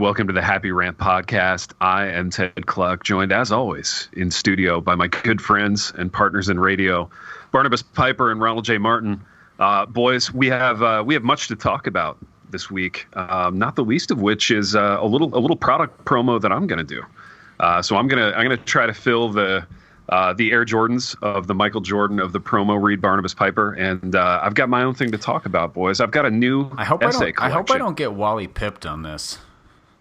welcome to the Happy Rant podcast. I am Ted Cluck, joined as always in studio by my good friends and partners in radio, Barnabas Piper and Ronald J. Martin. Boys, we have much to talk about this week. Not the least of which is a little product promo that I'm going to do. So I'm gonna try to fill the Air Jordans of the Michael Jordan of the promo read Barnabas Piper, and I've got my own thing to talk about, boys. I've got a new essay collection. I hope I don't get Wally pipped on this.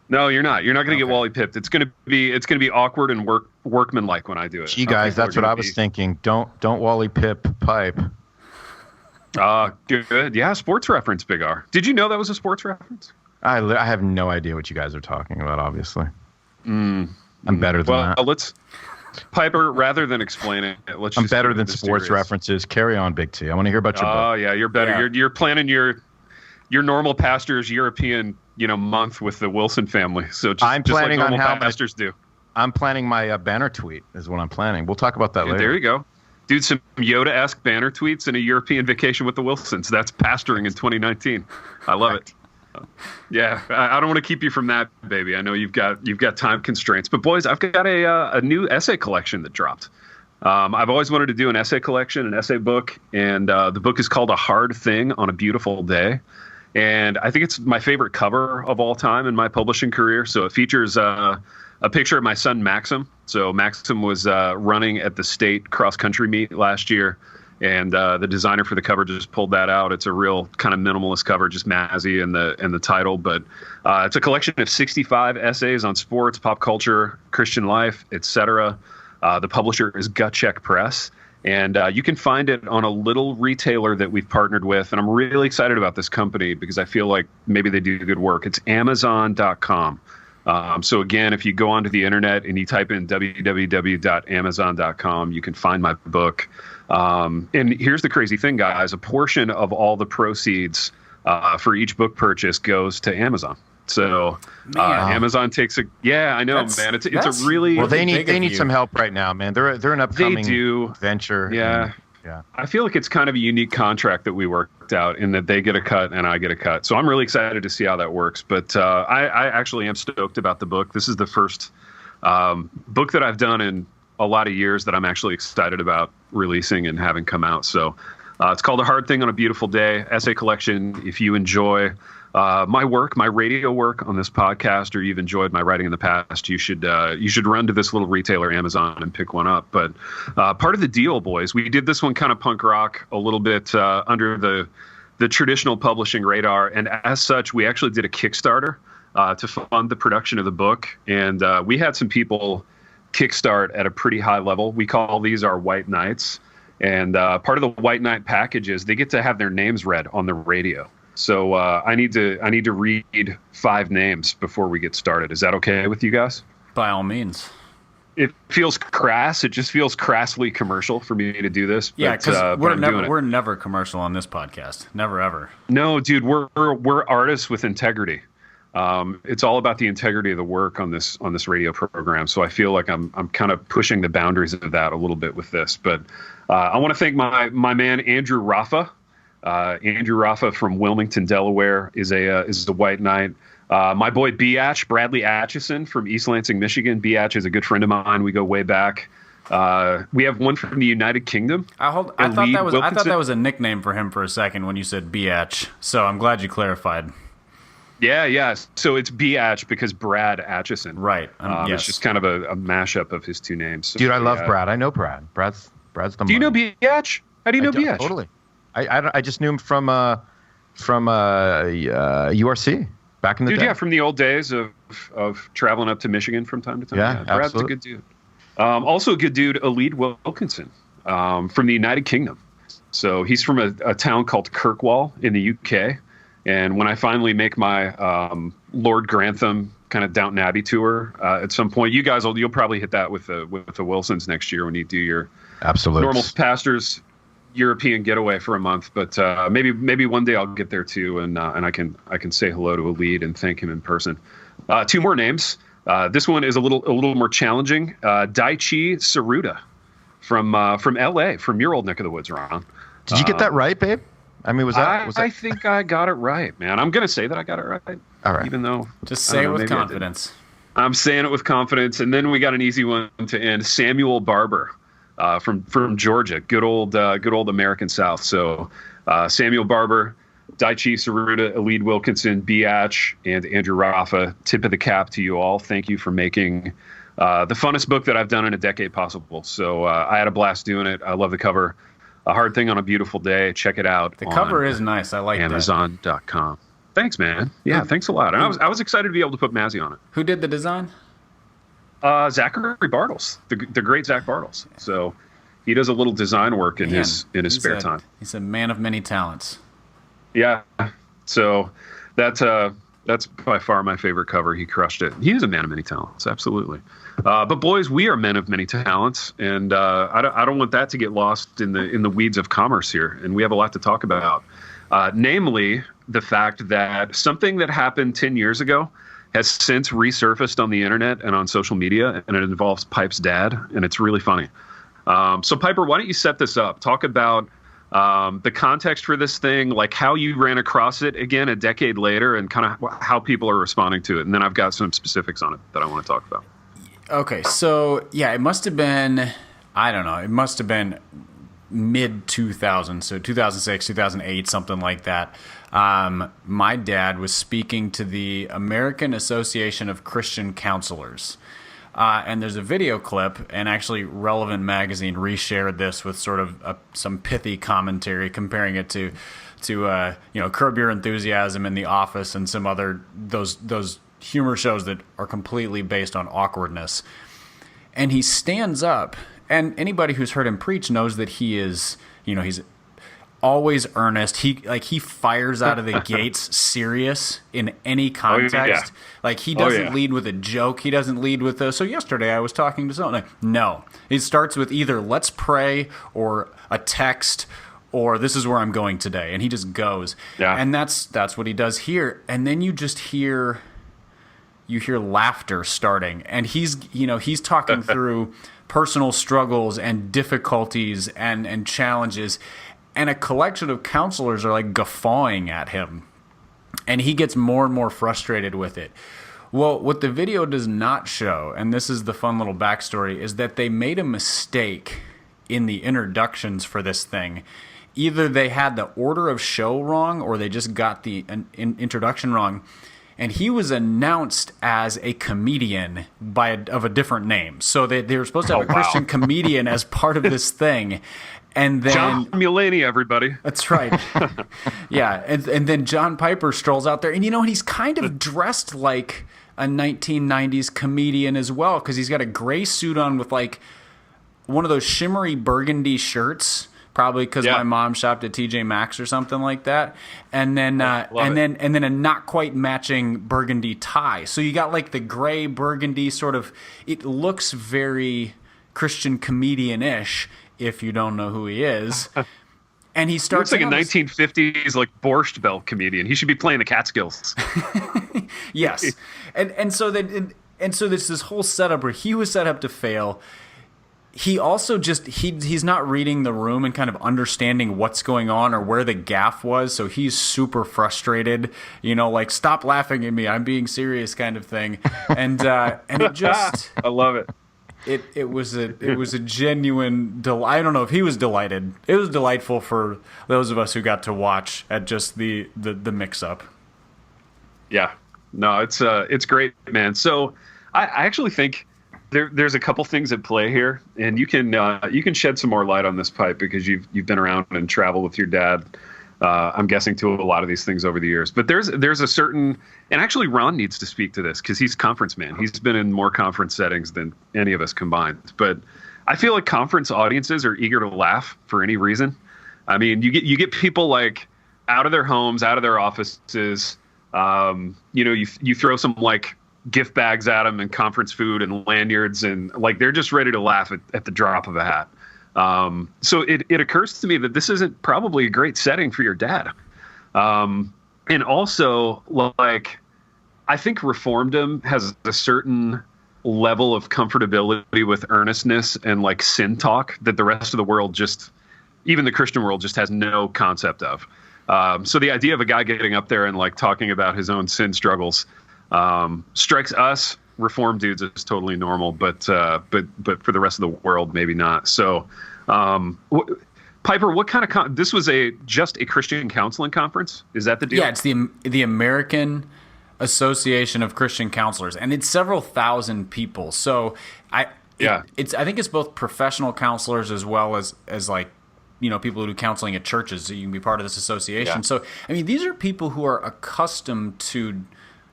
No, you're not. You're not going to get Wally pipped. It's going to be awkward and workmanlike when I do it. Gee, guys, that's what I was thinking. Don't Wally Pip Pipe. Good. Yeah, sports reference, Big R. Did you know that was a sports reference? I have no idea what you guys are talking about, obviously. I'm better than that. Let's, Piper, rather than explaining it, I'm better than sports references. Carry on, Big T. I want to hear about your book. Oh, yeah, you're better. Yeah. You're planning your normal pastor's European month with the Wilson family. So I'm planning like on how pastors do. I'm planning my banner tweet is what I'm planning. We'll talk about that later. There you go. Dude, some Yoda-esque banner tweets and a European vacation with the Wilsons. That's pastoring in 2019. I love it. Yeah, I don't want to keep you from that, baby. I know you've got time constraints. But boys, I've got a new essay collection that dropped. I've always wanted to do an essay collection, an essay book, and the book is called A Hard Thing on a Beautiful Day. And I think it's my favorite cover of all time in my publishing career. So it features a picture of my son, Maxim. So Maxim was running at the state cross-country meet last year, and the designer for the cover just pulled that out. It's a real kind of minimalist cover, just Mazzy and the title. But it's a collection of 65 essays on sports, pop culture, Christian life, etc. The publisher is Gut Check Press. And you can find it on a little retailer that we've partnered with. And I'm really excited about this company because I feel like maybe they do good work. It's Amazon.com. So again, if you go onto the internet and you type in www.amazon.com, you can find my book. And here's the crazy thing, guys. A portion of all the proceeds for each book purchase goes to Amazon. So Amazon takes I know, man. It's a really well. They need some help right now, man. They're an upcoming venture. Yeah. I feel like it's kind of a unique contract that we worked out in that they get a cut and I get a cut. So I'm really excited to see how that works. But I actually am stoked about the book. This is the first book that I've done in a lot of years that I'm actually excited about releasing and having come out. So it's called A Hard Thing on a Beautiful Day, essay collection. If you enjoy my work, my radio work on this podcast, or you've enjoyed my writing in the past, you should run to this little retailer, Amazon, and pick one up. But part of the deal, boys, we did this one kind of punk rock, a little bit under the traditional publishing radar, and as such, we actually did a Kickstarter to fund the production of the book, and we had some people kickstart at a pretty high level. We call these our White Knights, and part of the White Knight package is they get to have their names read on the radio. So I need to read 5 names before we get started. Is that okay with you guys? By all means. It feels crass. It just feels crassly commercial for me to do this. Yeah, because we're never commercial on this podcast. Never ever. No, dude, we're artists with integrity. It's all about the integrity of the work on this radio program. So I feel like I'm kind of pushing the boundaries of that a little bit with this. But I want to thank my man Andrew Raffa. Andrew Raffa from Wilmington, Delaware, is a White Knight. My boy Biatch, Bradley Atchison from East Lansing, Michigan. Biatch is a good friend of mine. We go way back. We have one from the United Kingdom. I thought that was a nickname for him for a second when you said Biatch. So I'm glad you clarified. Yeah. So it's Biatch because Brad Atchison. Right. Yes. It's just kind of a mashup of his two names. So, dude, I love Brad. I know Brad. Brad's the Do you know Biatch? How do you know Biatch? Totally. I just knew him from URC back in the day. Yeah, from the old days of traveling up to Michigan from time to time. Yeah, Brad's a good dude. Also a good dude, Elid Wilkinson from the United Kingdom. So he's from a town called Kirkwall in the UK. And when I finally make my Lord Grantham kind of Downton Abbey tour at some point, you'll probably hit that with the Wilsons next year when you do your normal pastors European getaway for a month. But maybe one day I'll get there too, and I can say hello to Elid and thank him in person. 2 more names. This one is a little more challenging. Daichi Saruda from LA, from your old neck of the woods, Ron. Did you get that right, babe? I mean, was that? I think I got it right, man. I'm gonna say that I got it right. All right. Even though just say it with confidence. I'm saying it with confidence, and then we got an easy one to end. Samuel Barber, from Georgia, good old American South. So Samuel Barber, Daichi Saruta, Elide Wilkinson, Biatch, and Andrew Rafa. Tip of the cap to you all. Thank you for making the funnest book that I've done in a decade possible. So I had a blast doing it. I love the cover. A Hard Thing on a Beautiful Day. Check it out. The cover is nice. I like Amazon.com. Thanks, man. Yeah, thanks a lot. And I was excited to be able to put Mazzy on it. Who did the design? Zachary Bartles, the great Zach Bartles. So he does a little design work in his spare time. He's a man of many talents. Yeah. So that's by far my favorite cover. He crushed it. He is a man of many talents, absolutely. But boys, we are men of many talents, and I don't want that to get lost in the weeds of commerce here. And we have a lot to talk about, namely the fact that something that happened 10 years ago has since resurfaced on the internet and on social media, and it involves Piper's dad, and it's really funny. So Piper, why don't you set this up? Talk about the context for this thing, like how you ran across it again a decade later, and kind of how people are responding to it. And then I've got some specifics on it that I want to talk about. Okay, so yeah, it must have been, I don't know, it must have been mid-2000s, so 2006, 2008, something like that. My dad was speaking to the American Association of Christian Counselors. And there's a video clip, and actually Relevant Magazine reshared this with sort of some pithy commentary, comparing it to Curb Your Enthusiasm and The Office and some other those humor shows that are completely based on awkwardness. And he stands up, and anybody who's heard him preach knows that he is, he's always earnest. He fires out of the gates serious in any context. Oh, yeah. Like he doesn't lead with a joke. He doesn't lead with so yesterday I was talking to someone. No. He starts with either let's pray or a text or this is where I'm going today. And he just goes. Yeah. And that's what he does here. And then you just hear laughter starting. And he's talking through personal struggles and difficulties and challenges. And a collection of counselors are like guffawing at him. And he gets more and more frustrated with it. Well, what the video does not show, and this is the fun little backstory, is that they made a mistake in the introductions for this thing. Either they had the order of show wrong or they just got the introduction wrong. And he was announced as a comedian of a different name. So they were supposed to have a Christian comedian as part of this thing. And then John Mulaney, everybody. That's right. Yeah, and then John Piper strolls out there, and he's kind of dressed like a 1990s comedian as well, because he's got a gray suit on with like one of those shimmery burgundy shirts, probably because my mom shopped at TJ Maxx or something like that, and then then a not quite matching burgundy tie. So you got like the gray burgundy sort of. It looks very Christian comedian-ish. If you don't know who he is. And he starts... He looks like a 1950s like Borscht Belt comedian. He should be playing the Catskills. Yes. And so there's this whole setup where he was set up to fail. He also he's not reading the room and kind of understanding what's going on or where the gaffe was, so he's super frustrated, like stop laughing at me, I'm being serious kind of thing. And it just... I love it. It was a genuine I don't know if he was delighted. It was delightful for those of us who got to watch at just the mix up. Yeah, no, it's great, man. So I actually think there's a couple things at play here, and you can shed some more light on this, Pipe, because you've been around and traveled with your dad. I'm guessing to a lot of these things over the years, but there's a certain, and actually Ron needs to speak to this because he's conference man. He's been in more conference settings than any of us combined, but I feel like conference audiences are eager to laugh for any reason. I mean, you get people like out of their homes, out of their offices. You throw some like gift bags at them and conference food and lanyards, and like they're just ready to laugh at the drop of a hat. So it occurs to me that this isn't probably a great setting for your dad. And also, like, I think Reformdom has a certain level of comfortability with earnestness and like sin talk that the rest of the world even the Christian world just has no concept of. So the idea of a guy getting up there and like talking about his own sin struggles strikes us reform dudes as totally normal, but for the rest of the world, maybe not. So, Piper, what kind of this was just a Christian counseling conference? Is that the deal? Yeah, it's the American Association of Christian Counselors, and it's several thousand people. So I think it's both professional counselors as well as like, people who do counseling at churches. So you can be part of this association. Yeah. So I mean, these are people who are accustomed to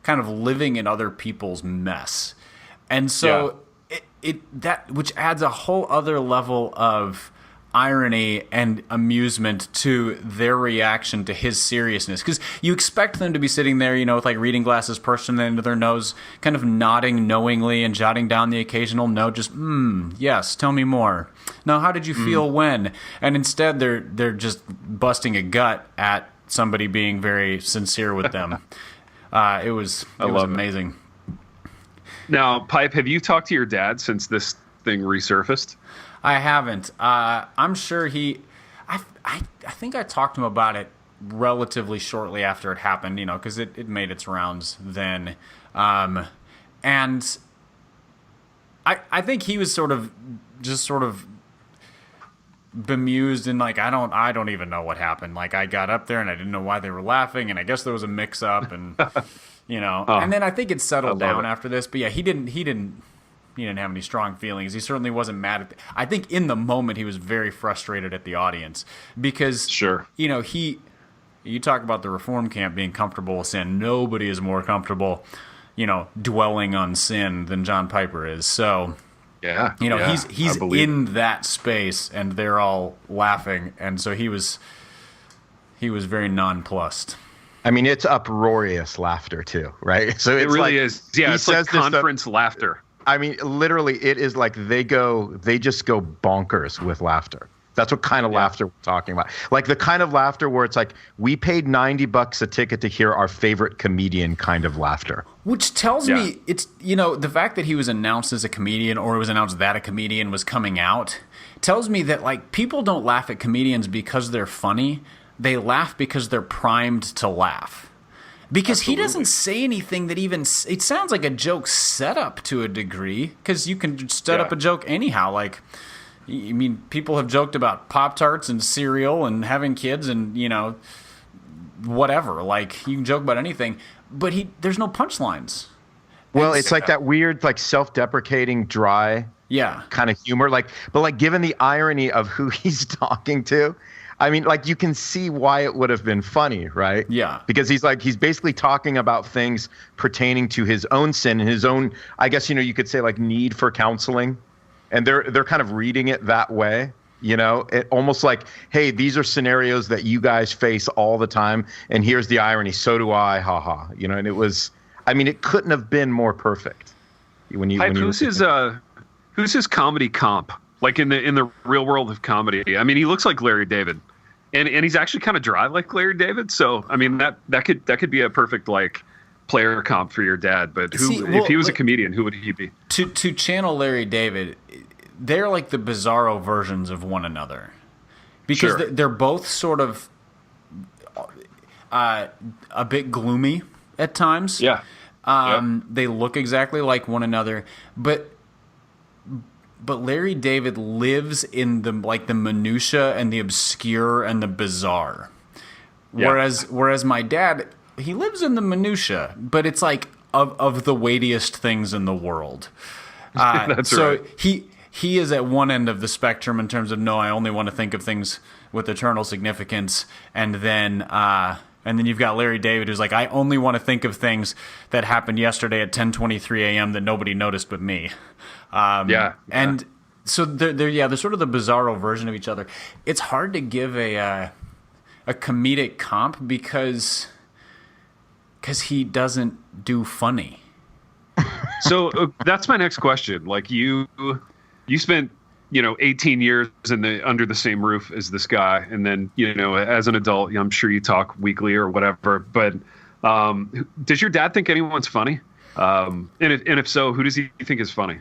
kind of living in other people's mess, and so which adds a whole other level of irony and amusement to their reaction to his seriousness, because you expect them to be sitting there, with like reading glasses pushed into their nose, kind of nodding knowingly and jotting down the occasional note, just yes, tell me more. Now, how did you feel when? And instead, they're just busting a gut at somebody being very sincere with them. It was amazing. Now, Pipe, have you talked to your dad since this thing resurfaced? I haven't. I'm sure I think I talked to him about it relatively shortly after it happened, because it made its rounds then. And I think he was sort of bemused and like, I don't even know what happened. Like, I got up there and I didn't know why they were laughing, and I guess there was a mix up, and and then I think it settled down after this. But yeah, he didn't have any strong feelings. He certainly wasn't mad at I think in the moment he was very frustrated at the audience, because you talk about the reform camp being comfortable with sin. Nobody is more comfortable, dwelling on sin than John Piper is. So he's in that space and they're all laughing, and so he was very nonplussed. I mean, it's uproarious laughter too, right? So it really is. Yeah, it's like conference laughter. I mean, literally, it is like they just go bonkers with laughter. That's what kind of laughter we're talking about. Like the kind of laughter where it's like, we paid $90 a ticket to hear our favorite comedian kind of laughter. Which tells me it's, the fact that he was announced as a comedian, or it was announced that a comedian was coming out, tells me that like people don't laugh at comedians because they're funny. They laugh because they're primed to laugh. Because Absolutely. He doesn't say anything that even... It sounds like a joke set up to a degree, because you can set up a joke anyhow. Like, I mean, people have joked about Pop-Tarts and cereal and having kids and, whatever. Like, you can joke about anything, but there's no punchlines. Well, it's like that weird, like, self-deprecating, dry kind of humor. But given the irony of who he's talking to... I mean, like, you can see why it would have been funny, right? Yeah. Because he's basically talking about things pertaining to his own sin and his own, I guess, you could say, like, need for counseling. And they're kind of reading it that way, It almost like, hey, these are scenarios that you guys face all the time, and here's the irony, so do I, haha. And it was, I mean, it couldn't have been more perfect. Who's his comedy comp? Like in the real world of comedy. I mean, he looks like Larry David. And he's actually kind of dry like Larry David. So, I mean, that could be a perfect like player comp for your dad. But if he was a comedian, who would he be? To channel Larry David, they're like the bizarro versions of one another. Because they're both sort of a bit gloomy at times. Yeah. They look exactly like one another, but Larry David lives in the minutia and the obscure and the bizarre. Yeah. Whereas my dad, he lives in the minutia, but it's like of the weightiest things in the world. That's so right. He is at one end of the spectrum in terms of, no, I only want to think of things with eternal significance, and then you've got Larry David, who's like, I only want to think of things that happened yesterday at 10:23 a.m. that nobody noticed but me. And so they're sort of the bizarro version of each other. It's hard to give a comedic comp because he doesn't do funny. So that's my next question. Like you spent 18 years under the same roof as this guy, and then as an adult, I'm sure you talk weekly or whatever. But does your dad think anyone's funny? And if so, who does he think is funny?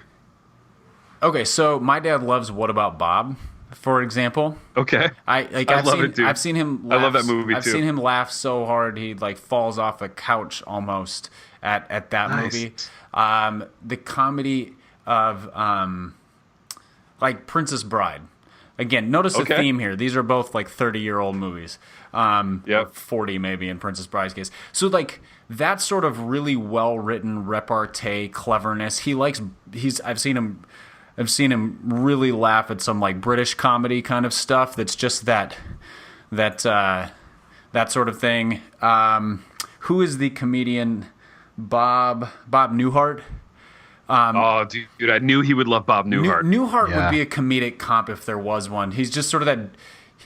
Okay, so my dad loves What About Bob, for example. Okay. I've love seen, it, dude. I've seen him laugh, I love that movie, I've too. seen him laugh so hard he like falls off the couch almost at that Nice. movie. The comedy of like Princess Bride. Again, notice the Okay. theme here. These are both like 30-year-old movies. Yep. 40 maybe in Princess Bride's case. So like that sort of really well-written repartee cleverness. I've seen him really laugh at some like British comedy kind of stuff that's just that sort of thing. Who is the comedian? Bob Newhart? Oh, dude, I knew he would love Bob Newhart. Newhart Yeah. would be a comedic comp if there was one. He's just sort of that,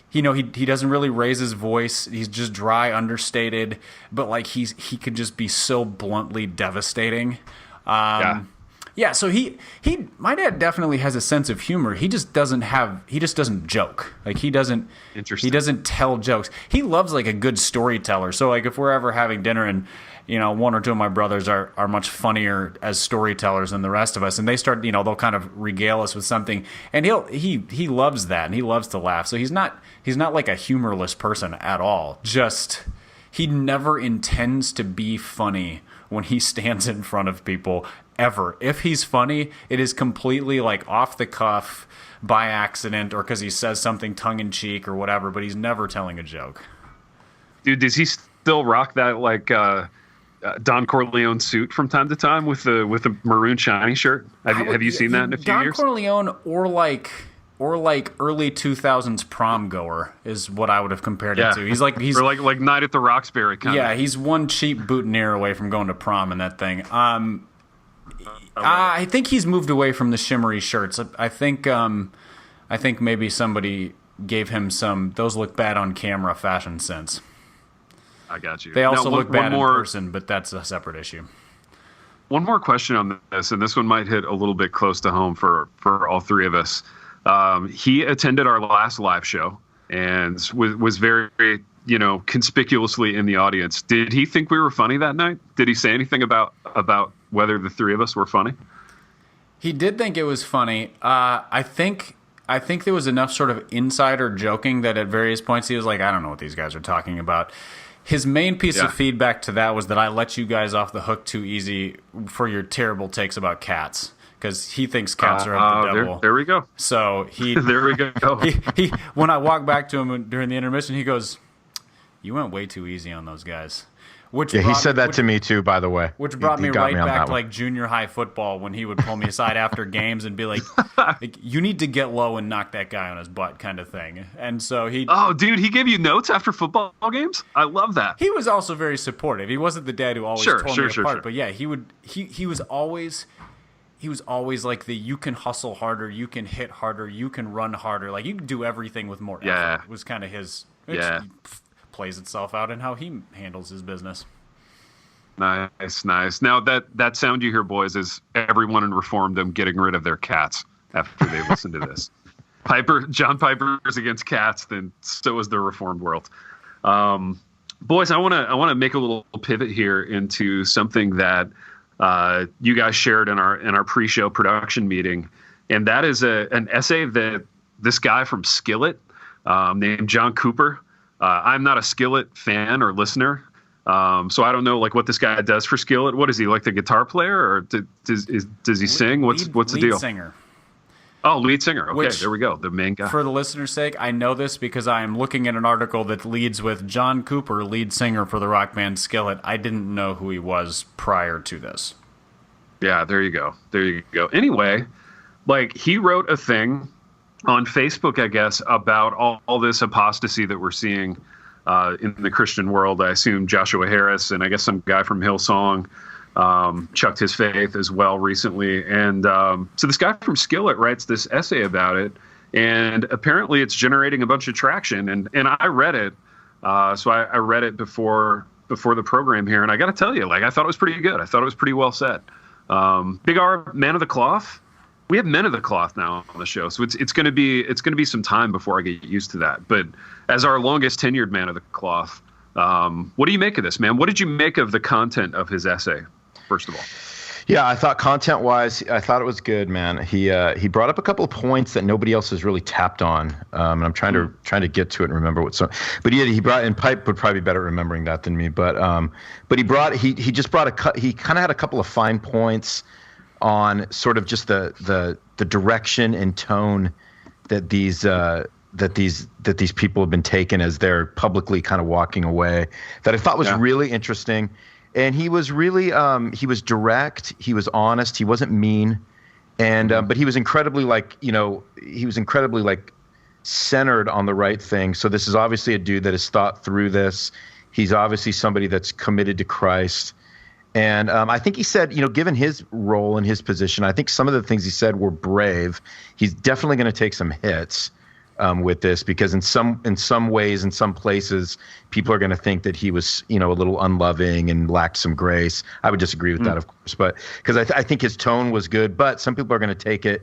he doesn't really raise his voice. He's just dry, understated, but like he could just be so bluntly devastating. Yeah, so my dad definitely has a sense of humor. He just doesn't joke. Like he doesn't tell jokes. He loves like a good storyteller. So like if we're ever having dinner and one or two of my brothers are much funnier as storytellers than the rest of us, and they start, they'll kind of regale us with something, and he loves that, and he loves to laugh. So he's not like a humorless person at all. Just he never intends to be funny when he stands in front of people ever. If he's funny, it is completely like off the cuff, by accident, or because he says something tongue in cheek or whatever. But he's never telling a joke. Dude, does he still rock that like Don Corleone suit from time to time with the maroon shiny shirt? Have you seen that in a few years? Don Corleone or like early 2000s prom goer is what I would have compared it to. He's or like Night at the Roxbury kind of. Yeah, he's one cheap boutonniere away from going to prom in that thing. I think he's moved away from the shimmery shirts. I think maybe somebody gave him some "those look bad on camera" fashion sense. I got you. They also Now, look bad in person, but that's a separate issue. One more question on this, and this one might hit a little bit close to home for all three of us. He attended our last live show and was very, conspicuously in the audience. Did he think we were funny that night? Did he say anything about whether the three of us were funny? He did think it was funny. I think there was enough sort of insider joking that at various points he was like, I don't know what these guys are talking about. His main piece of feedback to that was that I let you guys off the hook too easy for your terrible takes about cats, because he thinks cats are of the devil. There we go. So There we go. he when I walked back to him during the intermission, he goes, "You went way too easy on those guys." He said that to me too, by the way. Which brought me right back to like junior high football, when he would pull me aside after games and be like, "You need to get low and knock that guy on his butt," kind of thing. And so Oh, dude, he gave you notes after football games? I love that. He was also very supportive. He wasn't the dad who always tore me apart. Sure. But yeah, he was always like the you can hustle harder, you can hit harder, you can run harder, like you can do everything with more effort. Was kind of his. Which plays itself out in how he handles his business. Nice. Now that sound you hear, boys, is everyone in Reformdom getting rid of their cats after they listen to this. John Piper is against cats, then so is the Reformed world. Boys, I want to make a little pivot here into something that you guys shared in our pre-show production meeting, and that is an essay that this guy from Skillet named John Cooper. I'm not a Skillet fan or listener, so I don't know like what this guy does for Skillet. What is he, like the guitar player, or does he sing? What's the deal? Lead singer. Oh, lead singer. Okay, there we go. The main guy. For the listener's sake, I know this because I am looking at an article that leads with John Cooper, lead singer for the rock band Skillet. I didn't know who he was prior to this. Yeah, there you go. Anyway, like he wrote a thing on Facebook, I guess, about all this apostasy that we're seeing in the Christian world. I assume Joshua Harris and I guess some guy from Hillsong chucked his faith as well recently. And so this guy from Skillet writes this essay about it, and apparently it's generating a bunch of traction. And I read it. So I read it before the program here, and I got to tell you, like, I thought it was pretty good. I thought it was pretty well said. Big R, man of the cloth. We have men of the cloth now on the show, so it's going to be some time before I get used to that. But as our longest tenured man of the cloth, what do you make of this, man? What did you make of the content of his essay, first of all? Yeah, I thought content-wise, I thought it was good, man. He brought up a couple of points that nobody else has really tapped on, and I'm trying to get to it and remember what. So, but he brought, and Pipe would probably be better at remembering that than me. But he just brought he kind of had a couple of fine points on sort of just the direction and tone that these people have been taken as they're publicly kind of walking away. That I thought was really interesting. And he was really he was direct, he was honest, he wasn't mean, and but he was incredibly centered on the right thing. So this is obviously a dude that has thought through this. He's obviously somebody that's committed to Christ. And I think he said, given his role and his position, I think some of the things he said were brave. He's definitely going to take some hits with this, because in some ways, in some places, people are going to think that he was, a little unloving and lacked some grace. I would disagree with that, of course, but because I think his tone was good. But some people are going to take it,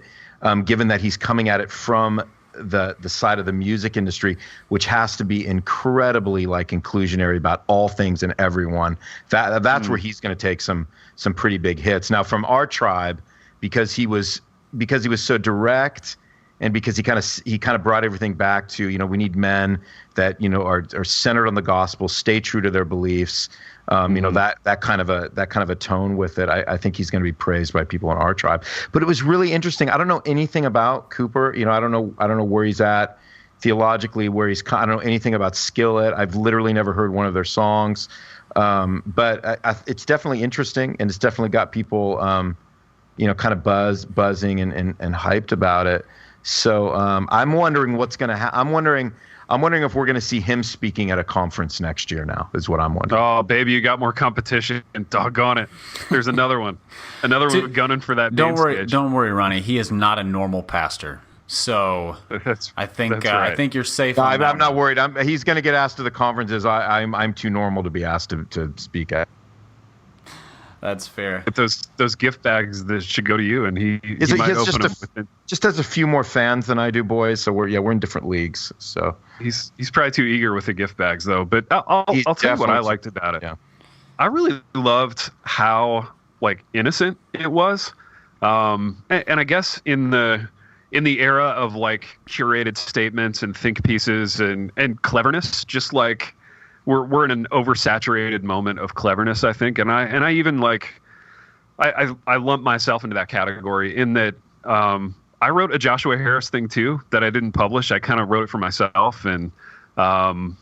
given that he's coming at it from the side of the music industry, which has to be incredibly inclusionary about all things and everyone. That's where he's going to take some pretty big hits. Now, from our tribe, because he was so direct. And because he kind of brought everything back to, we need men that, are centered on the gospel, stay true to their beliefs. That kind of a tone with it. I think he's going to be praised by people in our tribe. But it was really interesting. I don't know anything about Cooper. I don't know where he's at theologically, I don't know anything about Skillet. I've literally never heard one of their songs. But it's definitely interesting, and it's definitely got people, kind of buzzing and hyped about it. So I'm wondering what's going to happen. I'm wondering if we're going to see him speaking at a conference next year now, is what I'm wondering. Oh, baby, you got more competition. Doggone it. There's another one. Another one gunning for that main stage. Don't worry, Ronnie. He is not a normal pastor. So I think I think you're safe. No, I'm not worried. He's going to get asked to the conferences. I'm too normal to be asked to speak at. That's fair. But those gift bags that should go to you, and he might open them. Just has a few more fans than I do, boys. So we're in different leagues. So he's probably too eager with the gift bags, though. But I'll tell you what I liked about it. Yeah. I really loved how innocent it was, and I guess in the era of curated statements and think pieces and cleverness, just we're in an oversaturated moment of cleverness, I think, and I even I lump myself into that category in that I wrote a Joshua Harris thing too that I didn't publish. I kind of wrote it for myself, and I mean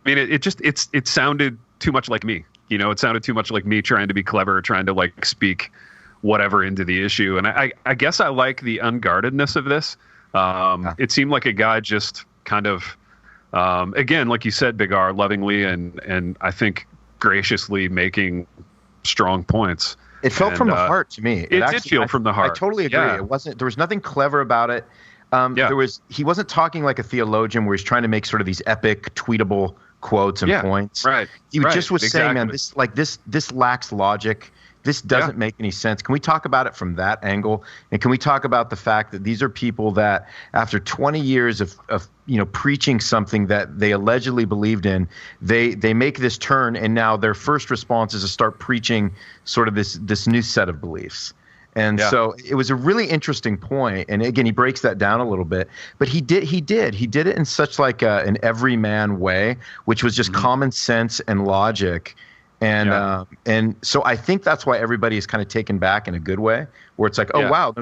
it sounded too much like me. It sounded too much like me trying to be clever, trying to speak whatever into the issue, and I guess I like the unguardedness of this. It seemed like a guy just kind of. Again, like you said, Big R, lovingly and I think graciously making strong points. It felt from the heart to me. It did feel from the heart. I totally agree. Yeah. There was nothing clever about it. He wasn't talking like a theologian where he's trying to make sort of these epic tweetable quotes and points. Right. He just was saying, man, this lacks logic. This doesn't make any sense. Can we talk about it from that angle? And can we talk about the fact that these are people that after 20 years of preaching something that they allegedly believed in, they make this turn, and now their first response is to start preaching sort of this new set of beliefs. And so it was a really interesting point. And again, he breaks that down a little bit, but he did it in such an everyman way, which was just common sense and logic. And so I think that's why everybody is kind of taken back in a good way, where it's wow,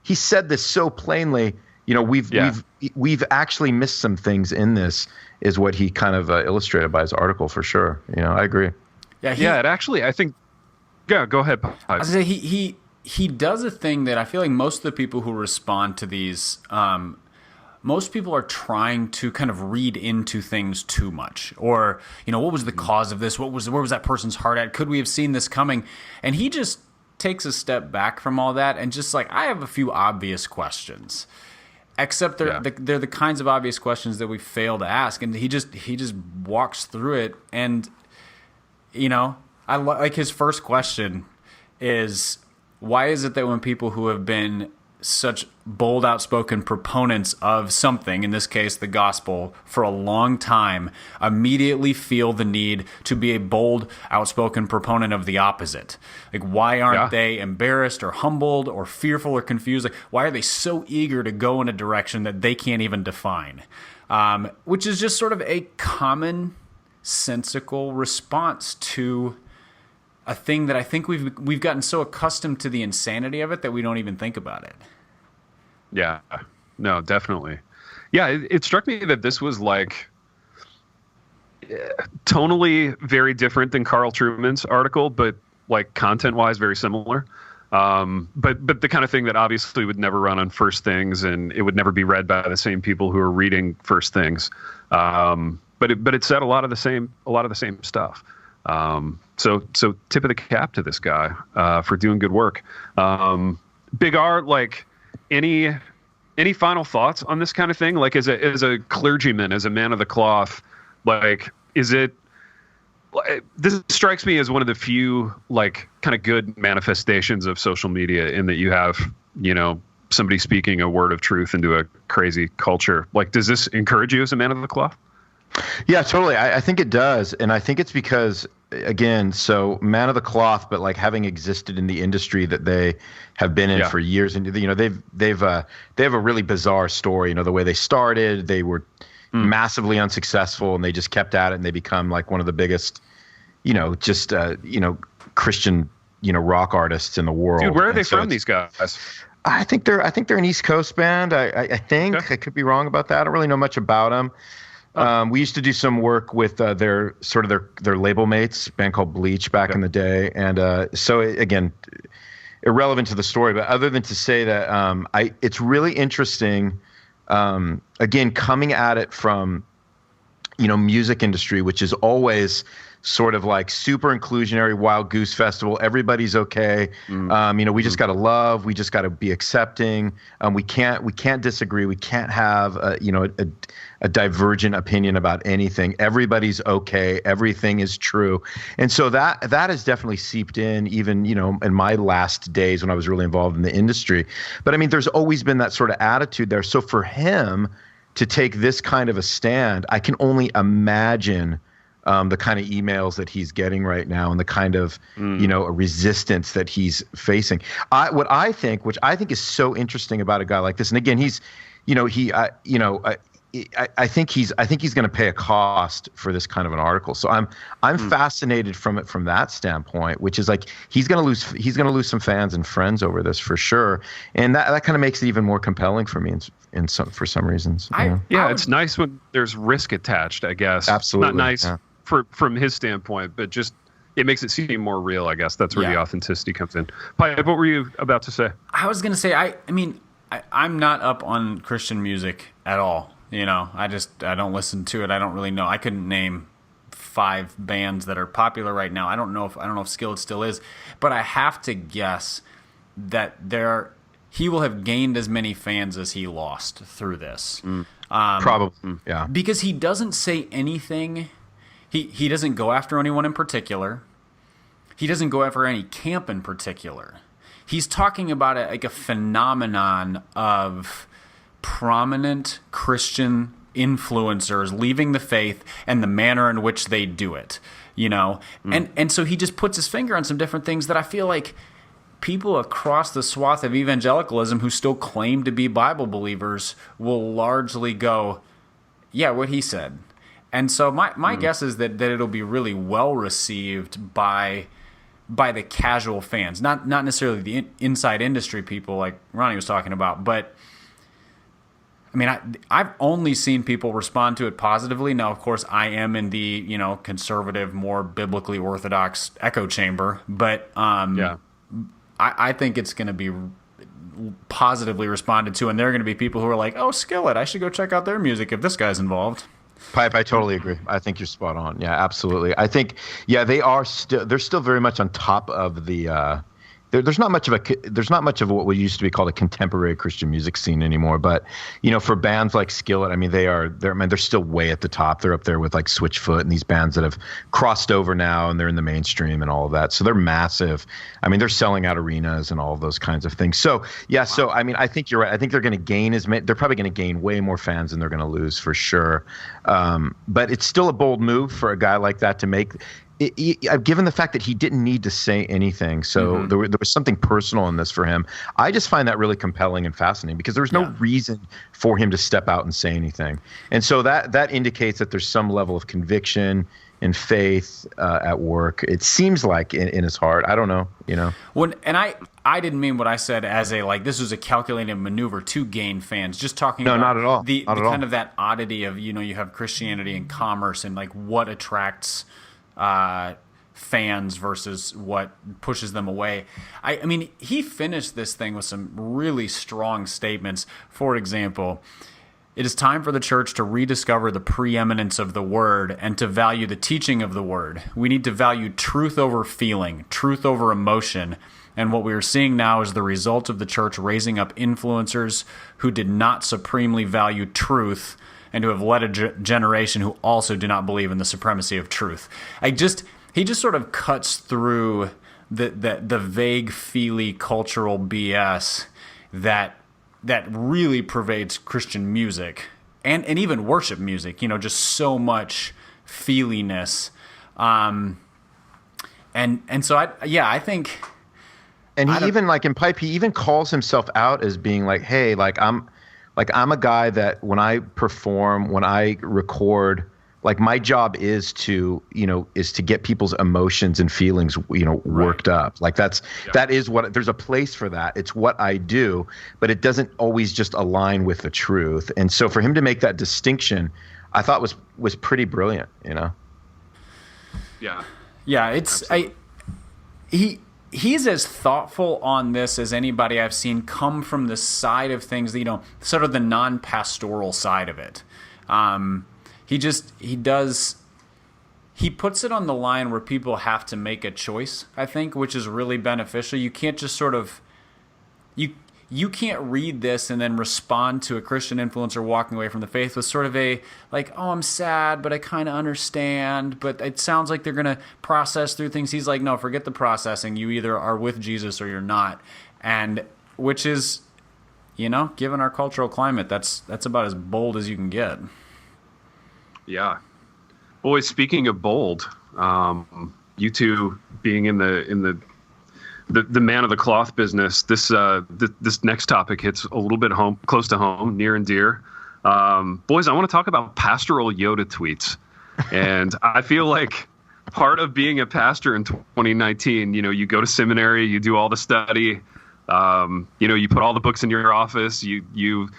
he said this so plainly. We've actually missed some things in this, is what he kind of illustrated by his article for sure. I agree. Yeah, it actually, I think. Yeah, go ahead. I was gonna say he does a thing that I feel like most of the people who respond to these. Most people are trying to kind of read into things too much, or what was the cause of this? Where was that person's heart at? Could we have seen this coming? And he just takes a step back from all that and just I have a few obvious questions, except they're the kinds of obvious questions that we fail to ask, and he just walks through it. And I like his first question is, why is it that when people who have been such bold, outspoken proponents of something, in this case the gospel, for a long time, immediately feel the need to be a bold, outspoken proponent of the opposite. Like, why aren't they embarrassed or humbled or fearful or confused? Like, why are they so eager to go in a direction that they can't even define? Which is just sort of a commonsensical response to a thing that I think we've gotten so accustomed to the insanity of it that we don't even think about it. Yeah, no, definitely. Yeah, it struck me that this was like tonally very different than Carl Trueman's article, but like content-wise very similar. But the kind of thing that obviously would never run on First Things, and it would never be read by the same people who are reading First Things. But it said a lot of the same stuff. So tip of the cap to this guy for doing good work. Big R, like any final thoughts on this kind of thing? Like as a clergyman, as a man of the cloth, like this strikes me as one of the few like kind of good manifestations of social media, in that you have, somebody speaking a word of truth into a crazy culture. Like, does this encourage you as a man of the cloth? Yeah, totally. I think it does. And I think it's because, again, so man of the cloth, but like having existed in the industry that they have been in for years. And, they have a really bizarre story. The way they started, they were massively unsuccessful, and they just kept at it, and they become like one of the biggest, Christian, rock artists in the world. Dude, where are they from, these guys? I think they're an East Coast band. I think. Okay. I could be wrong about that. I don't really know much about them. We used to do some work with their label mates, a band called Bleach back in the day. And again, irrelevant to the story, but other than to say that it's really interesting, again, coming at it from, music industry, which is always sort of like super inclusionary, Wild Goose Festival. Everybody's okay. We just got to love. We just got to be accepting. We can't disagree. We can't have a divergent opinion about anything. Everybody's okay. Everything is true. And so that has definitely seeped in, even, in my last days when I was really involved in the industry. But I mean, there's always been that sort of attitude there. So for him to take this kind of a stand, I can only imagine the kind of emails that he's getting right now, and the kind of resistance that he's facing. Which I think is so interesting about a guy like this, and again, he's, I think he's going to pay a cost for this kind of an article. So I'm fascinated from it from that standpoint, which is like he's going to lose some fans and friends over this for sure, and that kind of makes it even more compelling for me for some reasons. It's nice when there's risk attached, I guess. Absolutely, not nice from his standpoint, but just it makes it seem more real, I guess. That's where the authenticity comes in. Pipe, what were you about to say? I was going to say, I'm not up on Christian music at all. I don't listen to it. I don't really know. I couldn't name 5 bands that are popular right now. I don't know if Skillet still is, but I have to guess that he will have gained as many fans as he lost through this. Probably, yeah. Because he doesn't say anything. He doesn't go after anyone in particular. He doesn't go after any camp in particular. He's talking about it like a phenomenon of prominent Christian influencers leaving the faith and the manner in which they do it, and so he just puts his finger on some different things that I feel like people across the swath of evangelicalism who still claim to be Bible believers will largely go, yeah, what he said. And so my guess is that it'll be really well received by the casual fans, not necessarily the inside industry people like Ronnie was talking about, but I mean, I've only seen people respond to it positively. Now, of course, I am in the conservative, more biblically orthodox echo chamber, but I think it's going to be positively responded to, and there are going to be people who are like, "Oh, Skillet, I should go check out their music if this guy's involved." Pipe, I totally agree. I think you're spot on. Yeah, absolutely. I think, they're still very much on top of the there's not much of what we used to be called a contemporary Christian music scene anymore. But for bands like Skillet, I mean, they're still way at the top. They're up there with like Switchfoot and these bands that have crossed over now and they're in the mainstream and all of that. So they're massive. I mean, they're selling out arenas and all of those kinds of things. So yeah, so I mean, I think you're right. I think they're going to gain they're probably going to gain way more fans than they're going to lose for sure. But it's still a bold move for a guy like that to make. Given the fact that he didn't need to say anything, so there was something personal in this for him. I just find that really compelling and fascinating because there was no reason for him to step out and say anything, and so that indicates that there's some level of conviction and faith at work. It seems like in his heart. I don't know, When and I didn't mean what I said as this was a calculated maneuver to gain fans. Just talking about not at all. The kind of that oddity of you have Christianity and commerce and like what attracts fans versus what pushes them away. I mean, he finished this thing with some really strong statements. For example, it is time for the church to rediscover the preeminence of the word and to value the teaching of the word. We need to value truth over feeling, truth over emotion. And what we are seeing now is the result of the church raising up influencers who did not supremely value truth and who have led a generation who also do not believe in the supremacy of truth. He just sort of cuts through the vague, feely cultural BS that really pervades Christian music and even worship music. Just so much feeliness, and so I think. And he even like in Pipe, he even calls himself out as being like, hey, I'm a guy that when I perform, when I record, like my job is to get people's emotions and feelings, worked up. Like that is what, there's a place for that. It's what I do, but it doesn't always just align with the truth. And so for him to make that distinction, I thought was pretty brilliant, Yeah. Yeah. He's as thoughtful on this as anybody I've seen come from the side of things, sort of the non-pastoral side of it. He puts it on the line where people have to make a choice, I think, which is really beneficial. You can't just sort of, you can't read this and then respond to a Christian influencer walking away from the faith with sort of a, like, oh, I'm sad, but I kind of understand, but it sounds like they're going to process through things. He's like, no, forget the processing. You either are with Jesus or you're not. And which is, given our cultural climate, that's about as bold as you can get. Yeah. Boy, speaking of bold, you two being in the man of the cloth business, this next topic hits a little bit close to home, near and dear. Boys, I want to talk about pastoral Yoda tweets. And I feel like part of being a pastor in 2019, you go to seminary, you do all the study, you put all the books in your office, you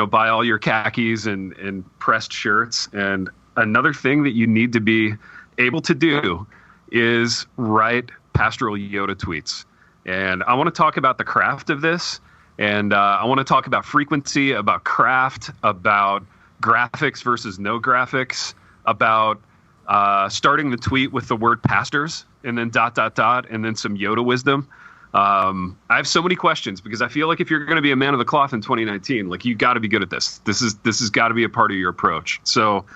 buy all your khakis and pressed shirts. And another thing that you need to be able to do is write pastoral Yoda tweets. And I want to talk about the craft of this. And I want to talk about frequency, about craft, about graphics versus no graphics, about starting the tweet with the word pastors and then ... and then some Yoda wisdom. I have so many questions because I feel like if you're going to be a man of the cloth in 2019, like you got to be good at this. This has got to be a part of your approach. So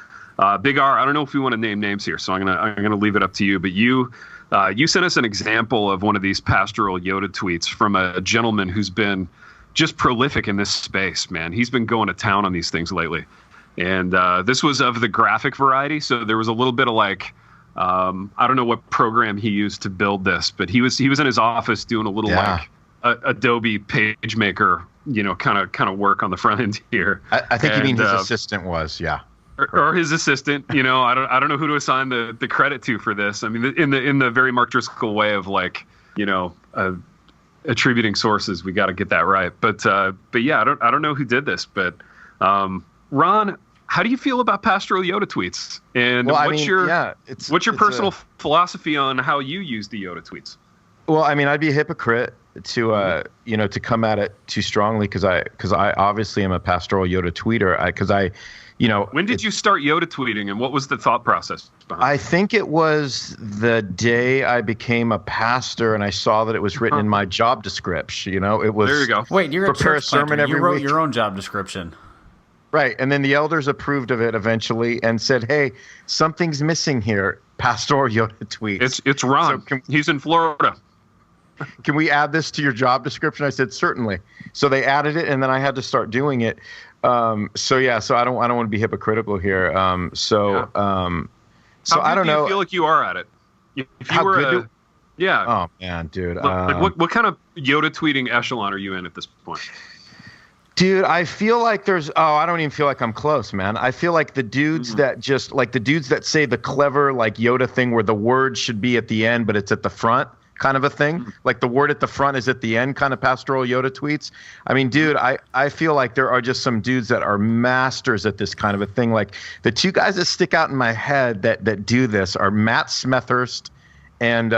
Big R, I don't know if we want to name names here, so I'm gonna leave it up to you. But you sent us an example of one of these pastoral Yoda tweets from a gentleman who's been just prolific in this space, man. He's been going to town on these things lately. And this was of the graphic variety, so there was a little bit of like, I don't know what program he used to build this, but he was in his office doing a little like Adobe PageMaker, kind of work on the front end here. I think you mean his assistant was, or his assistant. I don't know who to assign the credit to for this. I mean, in the very Mark Driscoll way of like, attributing sources, we got to get that right. But yeah, I don't know who did this, but Ron, how do you feel about pastoral Yoda tweets? And what's your personal philosophy on how you use the Yoda tweets? Well, I mean, I'd be a hypocrite to come at it too strongly because I obviously am a pastoral Yoda tweeter. When did you start Yoda tweeting, and what was the thought process behind it? I think it was the day I became a pastor and I saw that it was written in my job description. It was. There you go. Wait, you're a prepare church sermon planter. every You wrote week. your own job description. Right, and then the elders approved of it eventually and said, "Hey, something's missing here." Pastoral Yoda tweet. It's Ron. He's in Florida. Can we add this to your job description? I said certainly. So they added it, and then I had to start doing it. So I don't want to be hypocritical here. So I don't know. Do you feel like you are at it? If you How were good yeah. Oh man, dude. What kind of Yoda tweeting echelon are you in at this point? Dude, I feel like I don't even feel like I'm close, man. I feel like the dudes that just like the dudes that say the clever like Yoda thing where the word should be at the end, but it's at the front kind of a thing. Like the word at the front is at the end kind of pastoral Yoda tweets. I mean, dude, I feel like there are just some dudes that are masters at this kind of a thing. Like the two guys that stick out in my head that do this are Matt Smethurst and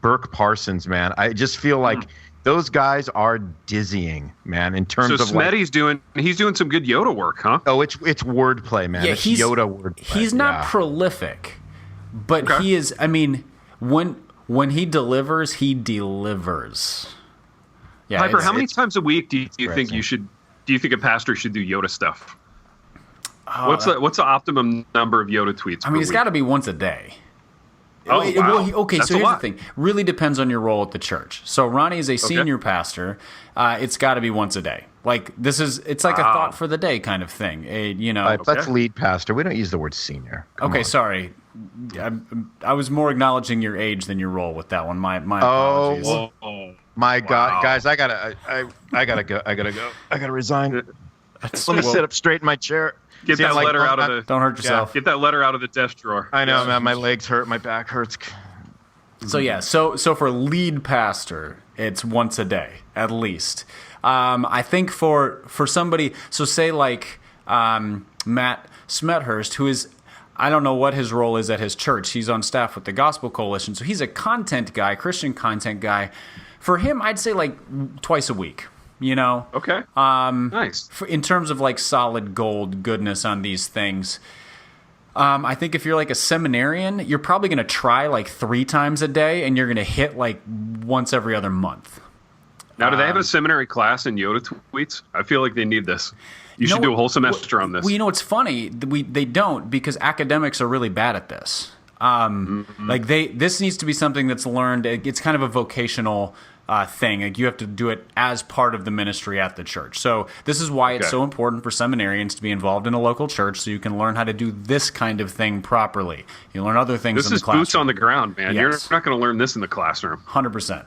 Burke Parsons, man. I just feel like those guys are dizzying, man, in terms of Smetty's doing some good Yoda work, huh? Oh, it's wordplay, man. Yeah, it's Yoda wordplay. He's not prolific, but he is. I mean, when he delivers, he delivers. Yeah, Piper, how many times a week do you think a pastor should do Yoda stuff? What's the optimum number of Yoda tweets? I mean, it's got to be once a day. Oh, wow. Okay, That's so here's a the lot. thing. Really depends on your role at the church. So Ronnie is a senior pastor. It's got to be once a day. Like it's like a thought for the day kind of thing. That's lead pastor. We don't use the word senior. Come on. Sorry. I was more acknowledging your age than your role with that one. My apologies. Oh, my God, guys, I gotta go. I gotta resign. Let me sit up straight in my chair. Get that letter out of the. Don't hurt yourself. Get that letter out of the desk drawer. I know, man. My legs hurt. My back hurts. So for lead pastor, it's once a day at least. I think for somebody, so say like Matt Smethurst, who is, I don't know what his role is at his church. He's on staff with the Gospel Coalition, so he's a content guy, Christian content guy. For him, I'd say like twice a week. Okay. Nice. In terms of like solid gold goodness on these things, I think if you're like a seminarian, you're probably going to try like 3 times a day, and you're going to hit like once every other month. Now, do they have a seminary class in Yoda tweets? I feel like they need this. You should do a whole semester on this. Well, it's funny. They don't, because academics are really bad at this. Like this needs to be something that's learned. It's kind of a vocational thing. Like you have to do it as part of the ministry at the church. So this is why it's so important for seminarians to be involved in a local church, so you can learn how to do this kind of thing properly. You learn other things in the classroom. This is boots on the ground, man. Yes. You're not going to learn this in the classroom. 100%.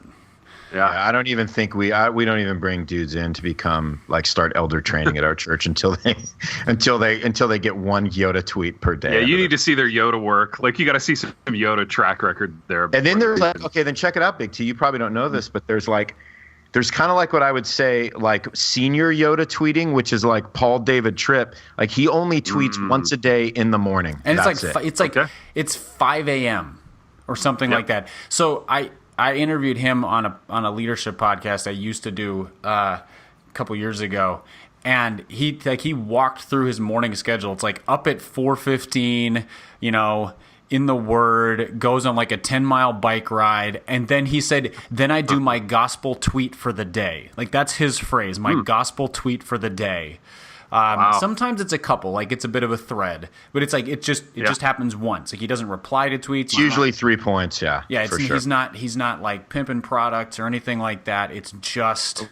Yeah, I don't even think we don't even bring dudes in to become like start elder training at our church until they get one Yoda tweet per day. Yeah, you need to see their Yoda work. Like you got to see some Yoda track record there. And then they're like, okay, then check it out, Big T. You probably don't know this, but there's kind of like what I would say like senior Yoda tweeting, which is like Paul David Tripp. Like he only tweets once a day in the morning, and it's 5 a.m. or something like that. So I interviewed him on a leadership podcast I used to do a couple years ago, and he walked through his morning schedule. It's like up at 4:15, in the Word, goes on like a 10-mile bike ride, and then he said, then I do my gospel tweet for the day. Like that's his phrase, my gospel tweet for the day. Sometimes it's a couple, like it's a bit of a thread, but it's like it just happens once. Like he doesn't reply to tweets. It's usually 3 points, yeah. Yeah, for sure. He's not like pimping products or anything like that. It's just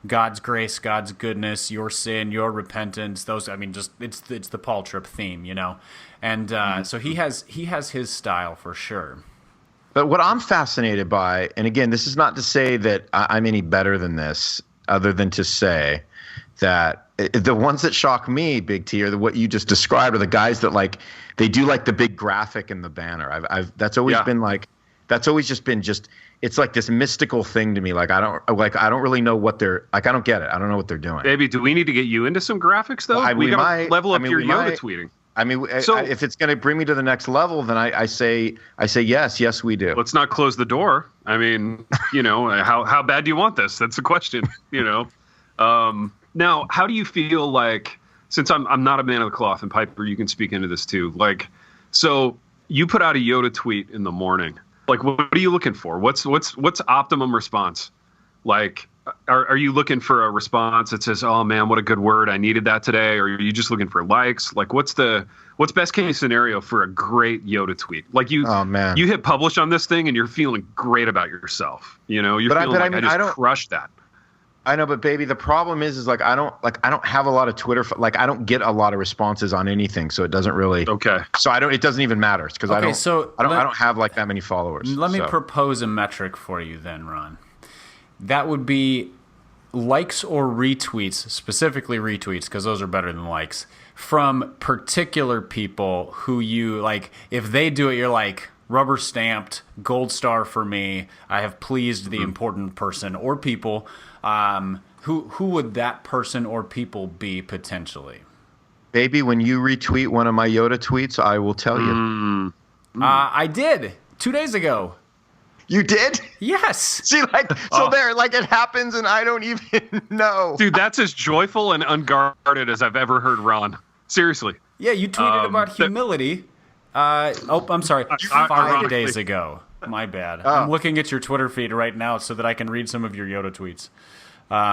God's grace, God's goodness, your sin, your repentance. Those, I mean, just it's the Paul Tripp theme, and so he has his style for sure. But what I'm fascinated by, and again, this is not to say that I'm any better than this, other than to say that the ones that shock me, Big T, are what you just described, are the guys that like they do like the big graphic and the banner. That's always been like it's like this mystical thing to me. Like I don't really know what they're like. I don't get it. I don't know what they're doing. Baby, do we need to get you into some graphics though? Well, we gotta level up your Yoda tweeting. I mean, so, if it's going to bring me to the next level, then I say yes, we do. Let's not close the door. I mean, how bad do you want this? That's the question, Now, how do you feel like, since I'm not a man of the cloth, and Piper, you can speak into this too. Like, so you put out a Yoda tweet in the morning. Like, what are you looking for? What's optimum response? Like, are you looking for a response that says, "Oh man, what a good word! I needed that today," or are you just looking for likes? Like, what's best case scenario for a great Yoda tweet? Like you hit publish on this thing and you're feeling great about yourself. You're feeling I just crushed that. I know, but baby, the problem is like I don't have a lot of Twitter. Like I don't get a lot of responses on anything, so it doesn't really. Okay. So it doesn't even matter because I don't have like that many followers. Let me propose a metric for you then, Ron. That would be likes or retweets, specifically retweets, because those are better than likes, from particular people who you like. If they do it, you're like, rubber stamped, gold star for me. I have pleased the important person or people. Who would that person or people be potentially? Baby, when you retweet one of my Yoda tweets, I will tell you. I did 2 days ago. You did? Yes. See, it happens and I don't even know. Dude, that's as joyful and unguarded as I've ever heard Ron. Seriously. Yeah, you tweeted about humility. I'm sorry. 5 days ago. My bad. I'm looking at your Twitter feed right now so that I can read some of your Yoda tweets.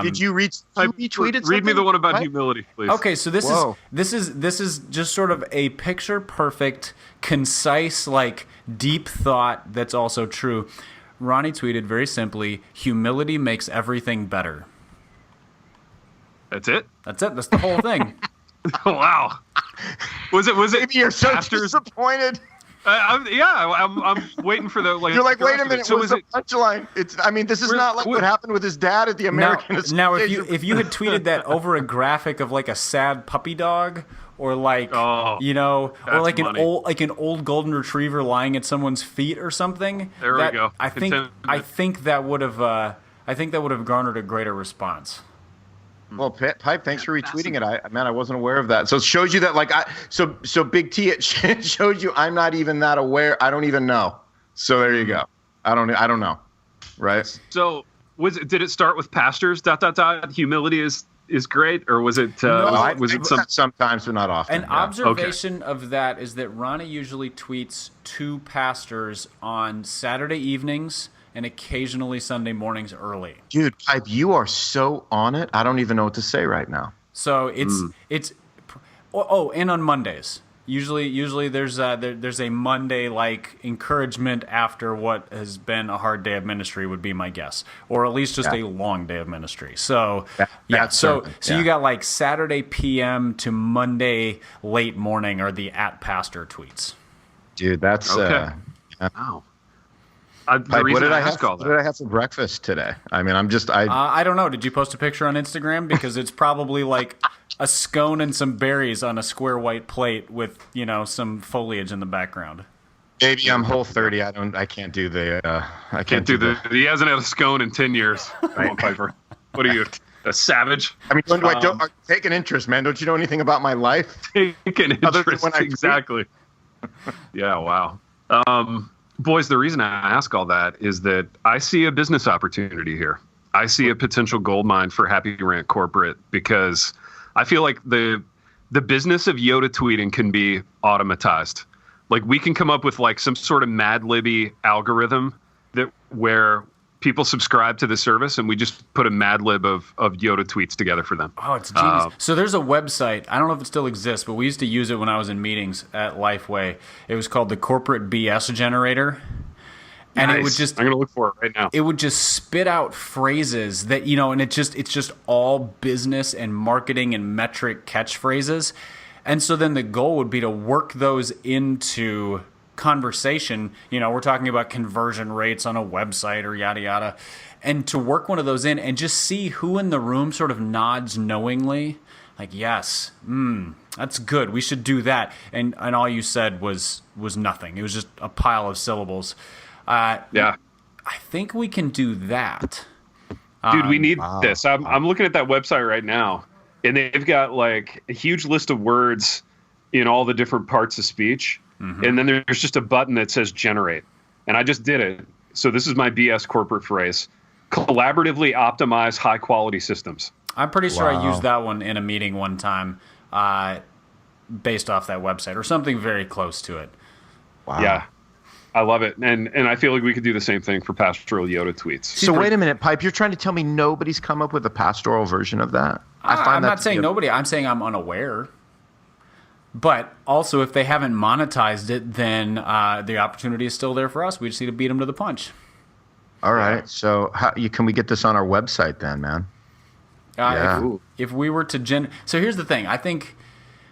Did you retweeted? Read me the one about humility, please. Okay, so this is just sort of a picture perfect, concise, like deep thought that's also true. Ronnie tweeted very simply, "Humility makes everything better." That's it? That's it. That's the whole thing. Wow. Was it? Maybe you're so disappointed. I'm waiting for the like. You're like, wait a minute. So what's the punchline? This is not like what happened with his dad at the American. Now, if you had tweeted that over a graphic of like a sad puppy dog, or like or like an old golden retriever lying at someone's feet or something. There we go. I think that would have garnered a greater response. Well, Pipe, thanks for retweeting it. I wasn't aware of that. So it shows you that, so Big T, it shows you I'm not even that aware. I don't even know. So there you go. I don't know, right? So did it start with pastors? ... Humility is great, or was it? Was it sometimes, but not often? An observation of that is that Ronnie usually tweets to pastors on Saturday evenings and occasionally Sunday mornings early. Dude, Pipe, you are so on it. I don't even know what to say right now. So it's and on Mondays. Usually there's a Monday like encouragement after what has been a hard day of ministry would be my guess, or at least just a long day of ministry. So so you got like Saturday PM to Monday late morning are the @pastor tweets. Dude, that's okay. Wow. What did I have for breakfast today? I mean, I don't know. Did you post a picture on Instagram? Because it's probably like a scone and some berries on a square white plate with, some foliage in the background. Baby, I'm Whole30. I can't do the. I can't do the. He hasn't had a scone in 10 years. Come on, Piper. What are you, a savage? I mean, take an interest, man. Don't you know anything about my life? Take an interest, exactly. Yeah. Wow. Boys, the reason I ask all that is that I see a business opportunity here. I see a potential gold mine for Happy Rant Corporate because I feel like the business of Yoda tweeting can be automatized. Like we can come up with like some sort of Mad Libby algorithm where people subscribe to the service and we just put a Mad Lib of Yoda tweets together for them. Oh, it's genius. So there's a website. I don't know if it still exists, but we used to use it when I was in meetings at Lifeway. It was called the Corporate BS Generator. And nice. It would just, I'm going to look for it right now. It would just spit out phrases that, and it's just all business and marketing and metric catchphrases. And so then the goal would be to work those into conversation. We're talking about conversion rates on a website or yada yada, and to work one of those in and just see who in the room sort of nods knowingly, like yes, that's good, we should do that, and all you said was nothing. It was just a pile of syllables. I think we can do that, dude. We need this. I'm looking at that website right now, and they've got like a huge list of words in all the different parts of speech. Mm-hmm. And then there's just a button that says generate. And I just did it. So this is my BS corporate phrase: collaboratively optimize high-quality systems. I'm pretty sure I used that one in a meeting one time, based off that website or something very close to it. Wow. Yeah, I love it, and I feel like we could do the same thing for pastoral Yoda tweets. So wait a minute, Pipe. You're trying to tell me nobody's come up with a pastoral version of that? I'm not saying nobody. I'm saying I'm unaware. But also, if they haven't monetized it, then the opportunity is still there for us. We just need to beat them to the punch. All right. So can we get this on our website then, man? If we were to so here's the thing. I think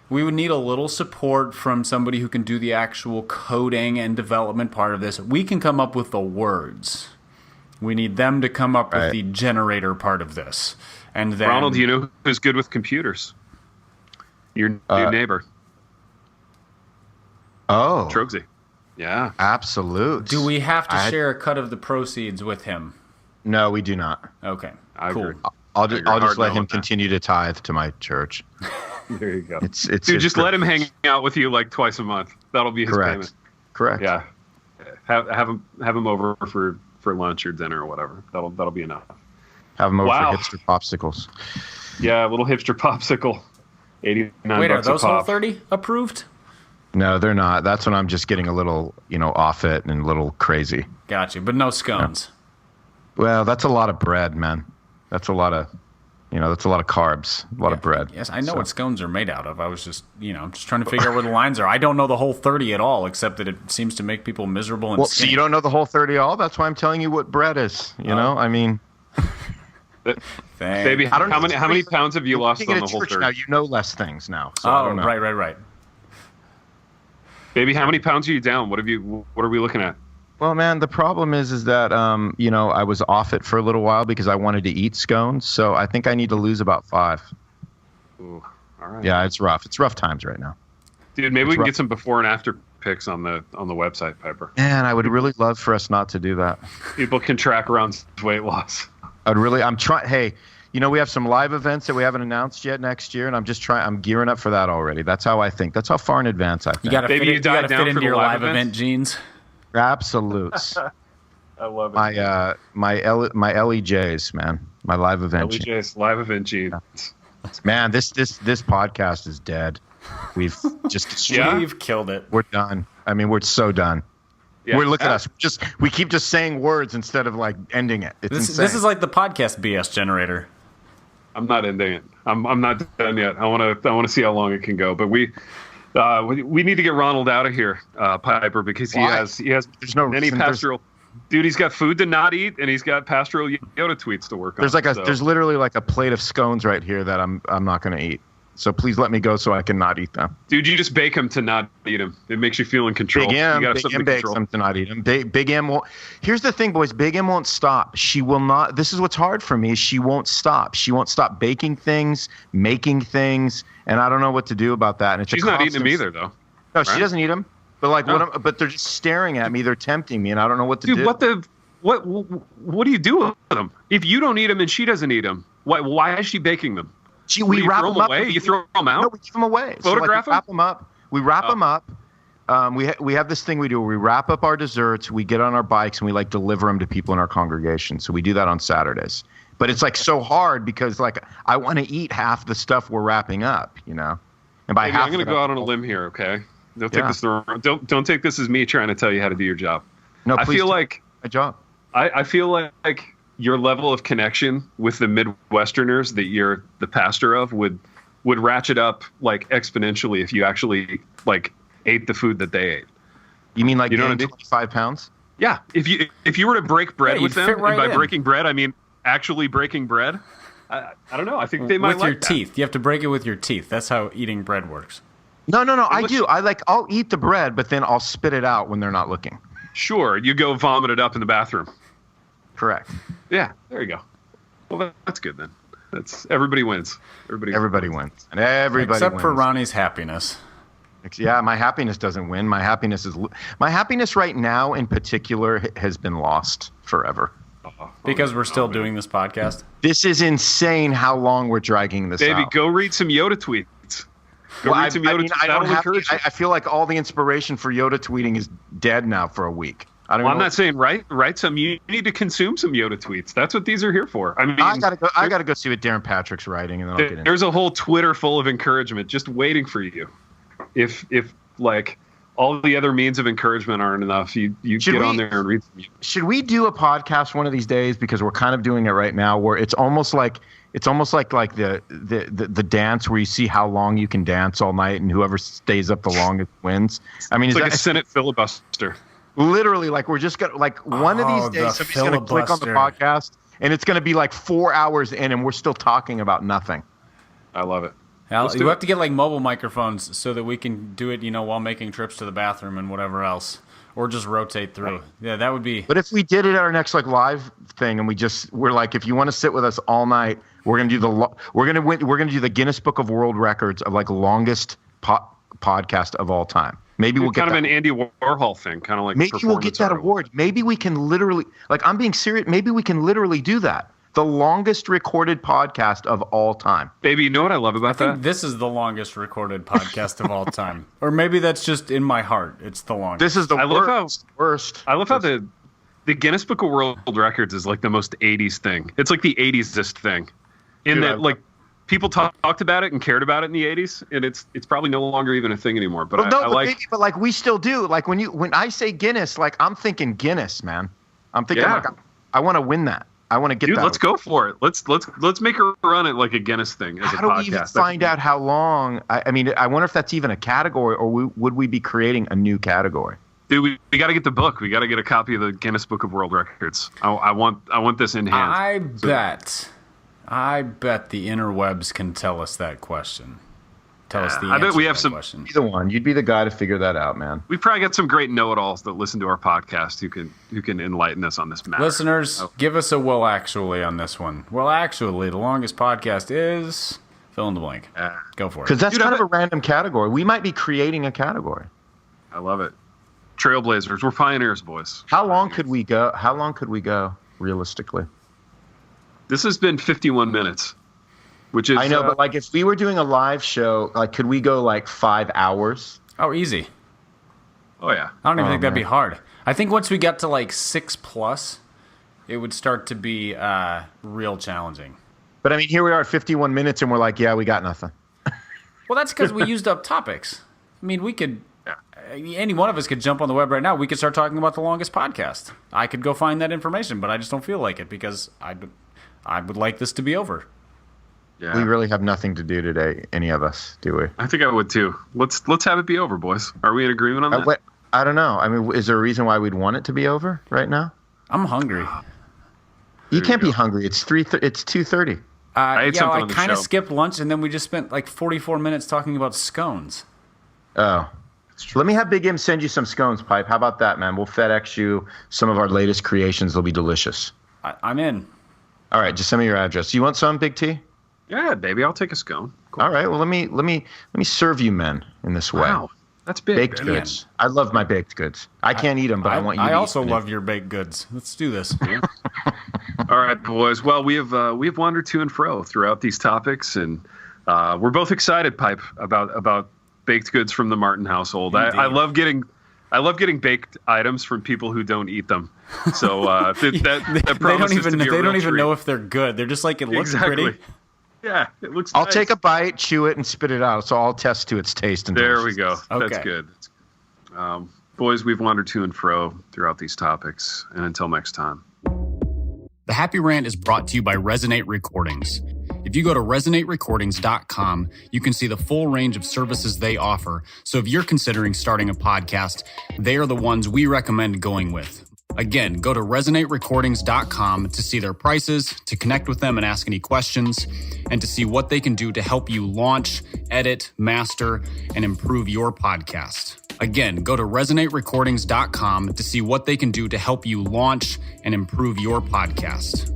we would need a little support from somebody who can do the actual coding and development part of this. We can come up with the words. We need them to come up with the generator part of this. And then, Ronald, you know who's good with computers? Your new neighbor. Oh. Trogsy. Yeah. Absolute. Do we have to share a cut of the proceeds with him? No, we do not. Okay. Cool. Agree. I'll just let him continue to tithe to my church. There you go. Dude, just let him hang out with you like twice a month. That'll be his payment. Correct. Yeah. Have him over for lunch or dinner or whatever. That'll be enough. Have him over for hipster popsicles. Yeah, a little hipster popsicle. 89 Wait, are bucks a those pop. Whole 30 approved? No, they're not. That's when I'm just getting a little, off it and a little crazy. Gotcha, but no scones. No. Well, that's a lot of bread, man. That's a lot of, that's a lot of carbs, a lot of bread. Yes, I know what scones are made out of. I was just, just trying to figure out where the lines are. I don't know the whole 30 at all, except that it seems to make people miserable and skinny. So you don't know the whole 30 all? That's why I'm telling you what bread is. I mean, baby, how many pounds have you lost on the whole 30? Now you know less things now. So I don't know. Right. Baby, how many pounds are you down? What are we looking at? Well, man, the problem is that I was off it for a little while because I wanted to eat scones. So I think I need to lose about 5. Ooh, all right. Yeah, it's rough. It's rough times right now. Dude, maybe we can get some before and after pics on the website, Piper. Man, I would really love for us not to do that. People can track around weight loss. I'm trying. Hey, we have some live events that we haven't announced yet next year, and I'm gearing up for that already. That's how I think. That's how far in advance I think. You got to fit into your live event jeans. Absolutes. I love it. My LEJs, man. My live event jeans. LEJs, live event jeans. Man, this podcast is dead. We've just We've killed it. We're done. I mean, we're so done. Yeah. Look at us. We keep just saying words instead of like ending it. It's insane. This is like the podcast BS generator. I'm not ending it. I'm not done yet. I want to see how long it can go. But we need to get Ronald out of here, Piper, because he has There's no any reason. pastoral. Dude, he's got food to not eat, and he's got pastoral Yoda tweets to work on. There's literally like a plate of scones right here that I'm not going to eat. So please let me go so I can not eat them. Dude, you just bake them to not eat them. It makes you feel in control. Big M bakes them to not eat them. Big M won't. Here's the thing, boys. Big M won't stop. She will not. This is what's hard for me. She won't stop. She won't stop baking things, making things, and I don't know what to do about that. And she's not eating them either, though. No, right? She doesn't eat them. But but they're just staring at me. They're tempting me, and I don't know what to do. Dude, what do you do with them? If you don't eat them and she doesn't eat them, why is she baking them? We wrap them up. You throw them out? No, we give them away. Photograph them? We wrap them up. We wrap them up. We have this thing we do where we wrap up our desserts, we get on our bikes, and we deliver them to people in our congregation. So we do that on Saturdays. But it's so hard because I want to eat half the stuff we're wrapping up, And by half, I'm going to go out on a limb here, okay? Don't take this don't take this as me trying to tell you how to do your job. No, I feel like my job. I feel like your level of connection with the Midwesterners that you're the pastor of would ratchet up exponentially if you actually ate the food that they ate. You mean you know what I mean? 25 pounds? Yeah. If you were to break bread with them, right and by in. breaking bread I mean actually breaking bread, I don't know. I think they might with your teeth. You have to break it with your teeth. That's how eating bread works. No. I do. I'll eat the bread, but then I'll spit it out when they're not looking. Sure, you go vomit it up in the bathroom. Correct. Yeah, there you go. Well, that's good then. Everybody wins. Everybody wins. And everybody except wins. for Ronnie's happiness. Yeah, my happiness doesn't win. My happiness right now in particular has been lost forever. Because we're still doing this podcast. This is insane how long we're dragging this Baby, out. go read some Yoda tweets. Read some Yoda tweets. I feel like all the inspiration for Yoda tweeting is dead now for a week. don't Well, I'm know. not saying write some. You need to consume some Yoda tweets. That's what these are here for. I mean, I gotta go see what Darren Patrick's writing, and then I'll get in. there's a whole Twitter full of encouragement just waiting for you. If like all the other means of encouragement aren't enough, you get on there and read some. Should we do a podcast one of these days, because we're kind of doing it right now, where it's almost like the dance where you see how long you can dance all night, and whoever stays up the longest wins. I mean, It's is like that a Senate filibuster. literally like we're just gonna one of these days the somebody's gonna click on the filibuster. podcast and it's gonna be like 4 hours in and we're still talking about nothing. I love it. Al, you have to get like mobile microphones so that we can do it, while making trips to the bathroom and whatever else, or just rotate through. Yeah, that would be. But if we did it at our next like live thing, and we're like, if you want to sit with us all night, we're gonna do the Guinness Book of World Records of like longest podcast of all time. Maybe we'll get kind of that. an Andy Warhol thing, kind of like Maybe we'll get that award. Maybe we can literally, like, I'm being serious. Maybe we can literally do that. The longest recorded podcast of all time. Baby, you know what I love about I think that? this is the longest recorded podcast of all time, or maybe that's just in my heart. It's the longest. This is the I love how- worst. I love how the Guinness Book of World Records is like the most 80s thing. It's like the 80s-ist thing. In Dude, that, like, people talked about it and cared about it in the 80s, and it's probably no longer even a thing anymore. But But we still do. Like when I say Guinness, like I'm thinking Guinness, man. I'm thinking Yeah. like I want to win that. I want to get dude, that. let's go for it. Let's make her run it like a Guinness thing as a How do podcast. we even find out how long? I mean, I wonder if that's even a category, or would we be creating a new category? Dude, we got to get the book. We got to get a copy of the Guinness Book of World Records. I want this in hand. I bet the interwebs can tell us that question. Tell us the answer. I bet we to have that some- question. You'd be the one. You'd be the guy to figure that out, man. We've probably got some great know-it-alls that listen to our podcast who can enlighten us on this matter. Listeners, give us a well actually on this one. Well, actually, the longest podcast is fill in the blank. Go for it. Because that's Dude, kind of a random category. We might be creating a category. I love it. Trailblazers. We're pioneers, boys. How long could we go? How long could we go realistically? This has been 51 minutes, which is... I know, but like if we were doing a live show, like could we go like 5 hours? Oh, easy. Oh, yeah. I don't even think that'd man. be hard. I think once we got to like 6+, it would start to be real challenging. But I mean, here we are at 51 minutes, and we're like, yeah, we got nothing. Well, that's because we used up topics. I mean, we could... Any one of us could jump on the web right now. We could start talking about the longest podcast. I could go find that information, but I just don't feel like it because I would like this to be over. Yeah. We really have nothing to do today, any of us, do we? I think I would, too. Let's have it be over, boys. Are we in agreement on that? I don't know. I mean, is there a reason why we'd want it to be over right now? I'm hungry. You can't be hungry. It's 2:30. I ate something I on the kind of show. skipped lunch, and then we just spent like 44 minutes talking about scones. Oh. Let me have Big M send you some scones, Pipe. How about that, man? We'll FedEx you some of our latest creations. They'll be delicious. I'm in. All right, just send me your address. You want some, Big T? Yeah, baby. I'll take a scone. Cool. All right. Well, let me serve you men in this way. Wow. That's big. Baked man. goods. I love my baked goods. I can't eat them, but I want you to I eat also them. love your baked goods. Let's do this. All right, boys. Well, we have wandered to and fro throughout these topics, and we're both excited, Pipe, about baked goods from the Martin household. I love getting baked items from people who don't eat them. So that promises to be a they real don't even treat. know if they're good. They're just like, it looks Exactly. pretty. Yeah, it looks. I'll nice. take a bite, chew it, and spit it out. So I'll test to its taste. And There we go. Okay. That's good. Boys, we've wandered to and fro throughout these topics, and until next time. The Happy Rant is brought to you by Resonate Recordings. If you go to resonaterecordings.com, you can see the full range of services they offer. So if you're considering starting a podcast, they are the ones we recommend going with. Again, go to resonaterecordings.com to see their prices, to connect with them and ask any questions, and to see what they can do to help you launch, edit, master, and improve your podcast. Again, go to resonaterecordings.com to see what they can do to help you launch and improve your podcast.